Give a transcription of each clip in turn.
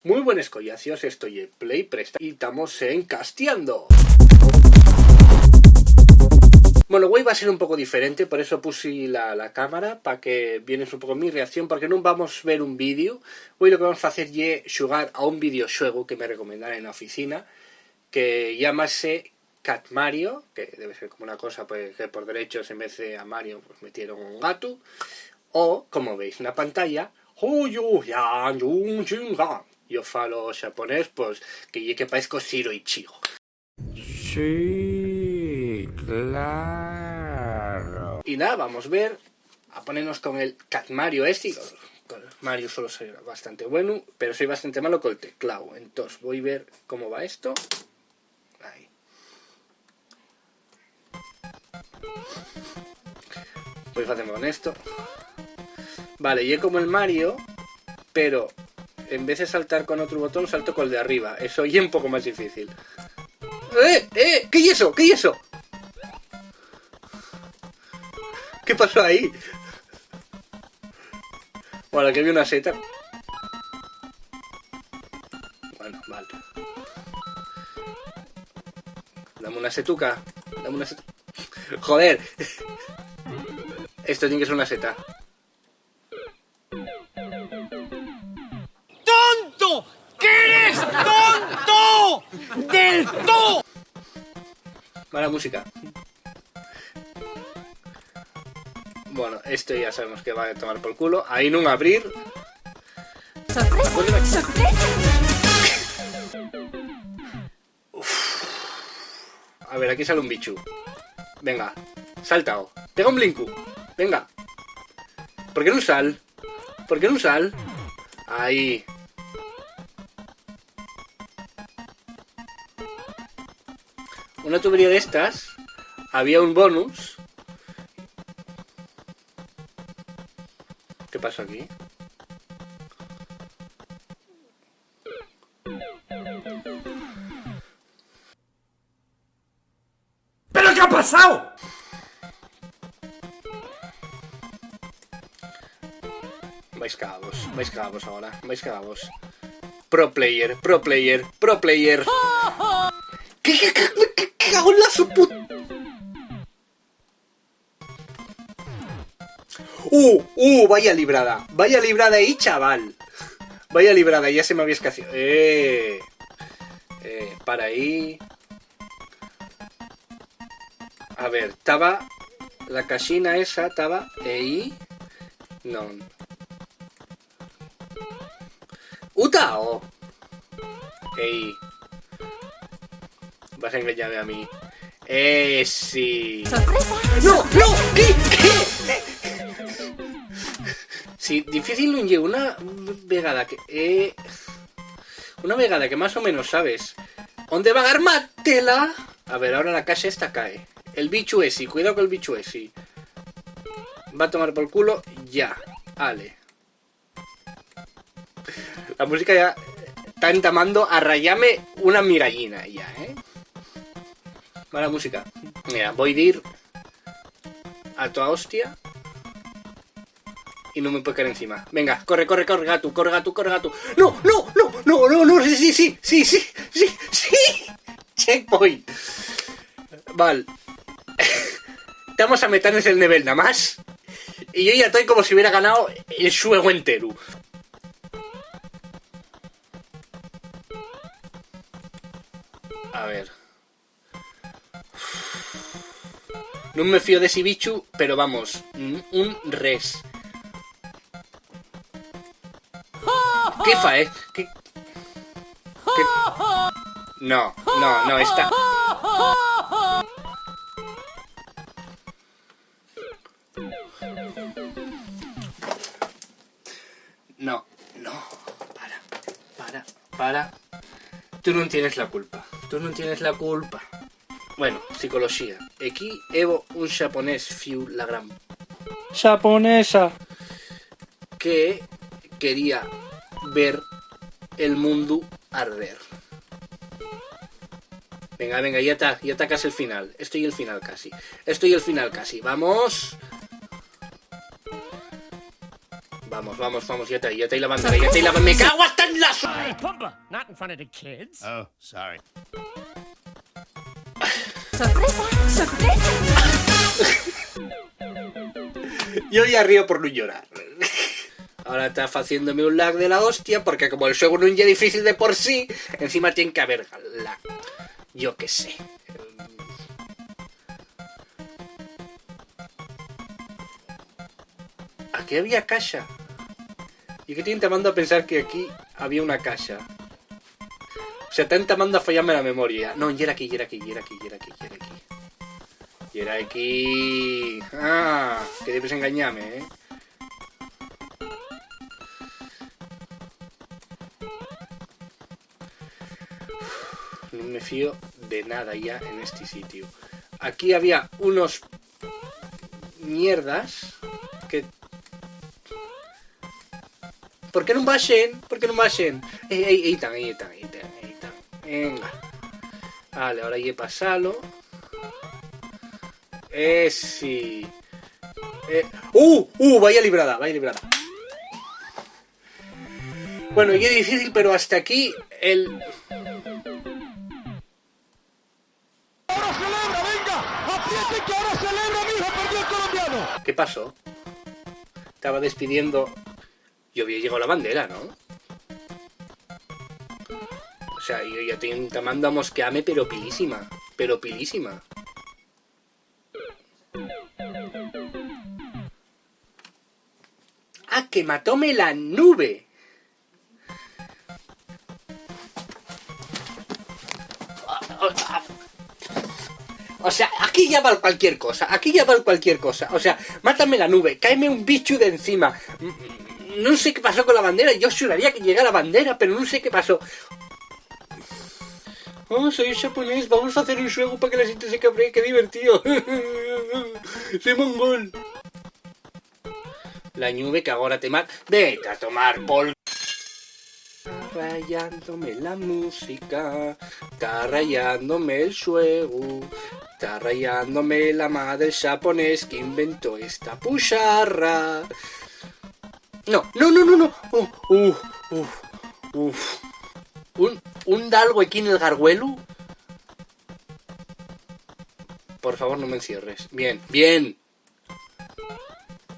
Muy buenas collacios, estoy en Play Presta y estamos en Casteando. Bueno, hoy va a ser un poco diferente, por eso puse la cámara, para que vienes un poco mi reacción, porque no vamos a ver un vídeo. Hoy lo que vamos a hacer es jugar a un videojuego que me recomendaron en la oficina, que llamase Cat Mario, que debe ser como una cosa pues, que por derechos en vez de a Mario pues metieron un gato, o, como veis en la pantalla, yo falo japonés, pues, que parezco Shiro Ichigo. Sí, claro. Y nada, vamos a ver, a ponernos con el Cat Mario este. Con Mario solo soy bastante bueno, pero soy bastante malo con el teclado. Entonces voy a ver cómo va esto. Ahí. Voy a hacerme con esto. Vale, y es como el Mario, pero en vez de saltar con otro botón, salto con el de arriba. Eso ya es un poco más difícil. ¿Qué es eso? ¿Qué es eso? ¿Qué pasó ahí? Bueno, aquí había una seta. Bueno, vale. Dame una setuca. Dame una seta. Joder. Esto tiene que ser una seta. ¡Tonto! ¡Que eres tonto! ¡Del todo! Mala música. Bueno, esto ya sabemos que va a tomar por culo. Ahí no abrir. ¡Sorpresa! ¡Sorpresa! A ver, aquí sale un bichu. Venga, saltao. Pega un blinku. Venga. ¿Por qué no sal? ¿Por qué no sal? Ahí. Una tubería de estas. Había un bonus. ¿Qué pasó aquí? ¿Pero qué ha pasado? Vais cagos ahora, vais cagos. Pro player, pro player, pro player. ¿Qué cago en la su puta? Vaya librada ahí, chaval. Vaya librada, ya se me había escaseado. Para ahí. A ver, estaba la casina esa, estaba ahí. No. ¡Utao! ¡Ey! Vas a engañarme a mí. Sí! ¡Sorpresa! ¡No! ¡No! ¿Qué? Sí, difícil no llevo una vegada que... una vegada que más o menos sabes. ¿Dónde va a garmátela? A ver, ahora la caja esta cae. El bicho ese, cuidado con el bicho ese. Va a tomar por culo ya. Ale. La música ya está entamando a rayarme una mirallina ya, Mala música. Mira, voy a ir a toda hostia y no me puede caer encima. Venga, corre, gato, corre, gato. ¡No! ¡Sí! Checkpoint. Vale. Vamos a meternos el nivel nada más. Y yo ya estoy como si hubiera ganado el juego entero. A ver. No me fío de ese bicho, pero vamos, un res. ¿Qué fa, ¿Qué? No, está... No, para. Tú no tienes la culpa. Bueno, psicología. Aquí evo un japonés fiu la gran japonesa que quería ver el mundo arder. Venga, ya está casi el final. Estoy el final casi. Vamos. Vamos, ya está ahí la bandera, ya está ahí la bandera. ¡Me cago hasta en la... Hey, Pumba, not in front of the kids. Oh, sorry. ¡Sorpresa! ¡Sorpresa! Yo ya río por no llorar. Ahora está haciéndome un lag de la hostia, porque como el juego no es ya difícil de por sí, encima tiene que haber lag. Yo qué sé. Aquí había caja. ¿Y qué tienen tamando a pensar que aquí había una caja? O sea, están tamando a fallarme la memoria. No, y era aquí. Y era aquí... Ah, que debes engañarme, ¿eh? No me fío de nada ya en este sitio. Aquí había unos... mierdas... que... ¿Por qué no baixen? Ahí están. Venga. Vale, ahora ya he pasado. Sí. Vaya librada. Bueno, y es difícil, pero hasta aquí el... ¡Ahora celebra, venga! ¡Aprieten que ahora celebra, mijo! ¡Perdió el colombiano! ¿Qué pasó? Estaba despidiendo... Yo había llegado a la bandera, ¿no? O sea, yo ya estoy tamando a mosquearme, pero pilísima. ¡Ah, que matóme la nube! O sea, aquí ya vale cualquier cosa. O sea, mátame la nube, cáeme un bicho de encima. No sé qué pasó con la bandera. Yo juraría que llega la bandera, pero no sé qué pasó. Oh, soy japonés, vamos a hacer un juego para que la gente se cabree, qué divertido. Soy mongol. La nube que ahora te mata. Vete a tomar por... Rayándome la música, está rayándome el juego, está rayándome la madre japonés que inventó esta pucharra. No. Un dalgo aquí en el garguelo. Por favor, no me encierres. Bien.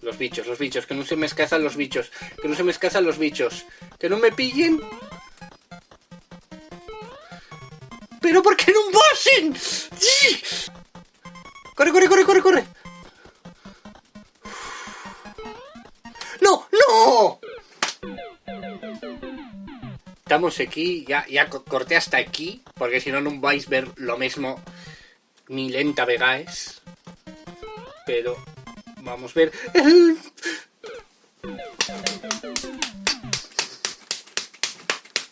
Los bichos, que no se me escazan los bichos. Que no me pillen. ¿Pero por qué no pasen? ¡Corre! ¡No! Estamos aquí, ya corté hasta aquí, porque si no vais a ver lo mismo ni lenta vegáis. Pero vamos a ver...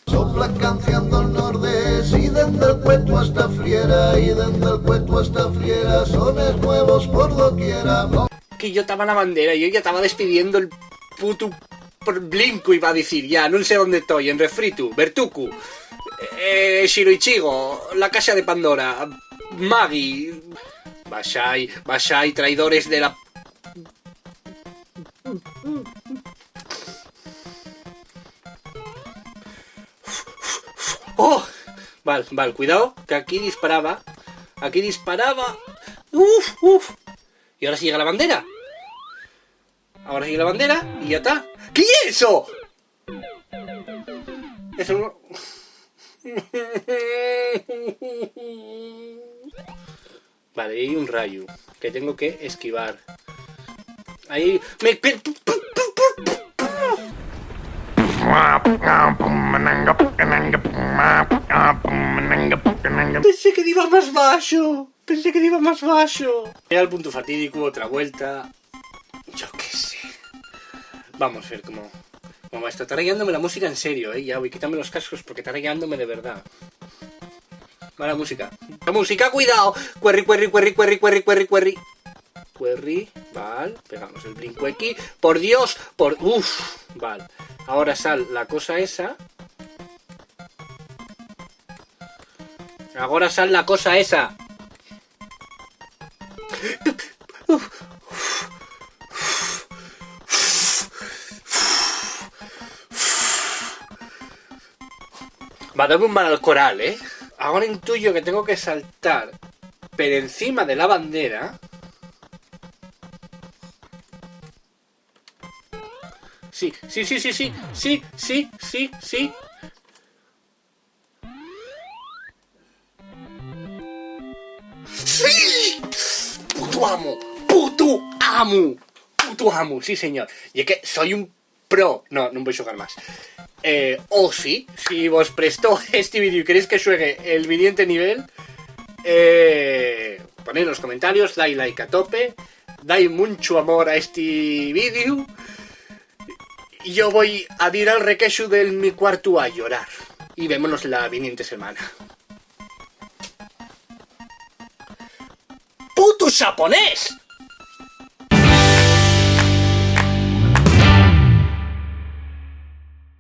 Sopla canción del nordés y desde el cueto hasta Friera sones nuevos por doquiera. Que yo estaba en la bandera, yo ya estaba despidiendo el puto Blinko, iba a decir, ya, no sé dónde estoy, en Refritu, Bertuku, Shiroichigo, la casa de Pandora, Magi, Bashai, traidores de la... ¡Oh! Vale, cuidado, que aquí disparaba. ¡Uf! Y ahora sí llega la bandera. Y ya está. ¿Qué es eso? Eso no... Vale, hay un rayo que tengo que esquivar. Ahí... Pensé que iba más bajo. Llega el punto fatídico, otra vuelta. Yo qué sé. Vamos a ver cómo está rayándome la música en serio, ya voy a quitarme los cascos porque está rayándome de verdad. Mala música. La música, cuidado. Querry. Vale, pegamos el brinco aquí. Por Dios, vale. Ahora sal la cosa esa. Va a darme un mal al coral, ¿eh? Ahora intuyo que tengo que saltar por encima de la bandera. Sí. ¡Sí! ¡Puto amo! Sí, señor. Y es que soy un pro. No voy a jugar más. O sí, si vos prestó este vídeo y queréis que juegue el siguiente nivel, poned en los comentarios, dai like a tope, dai mucho amor a este vídeo. Y yo voy a ir al requeixo del mi cuarto a llorar. Y vémonos la siguiente semana. ¡Puto japonés!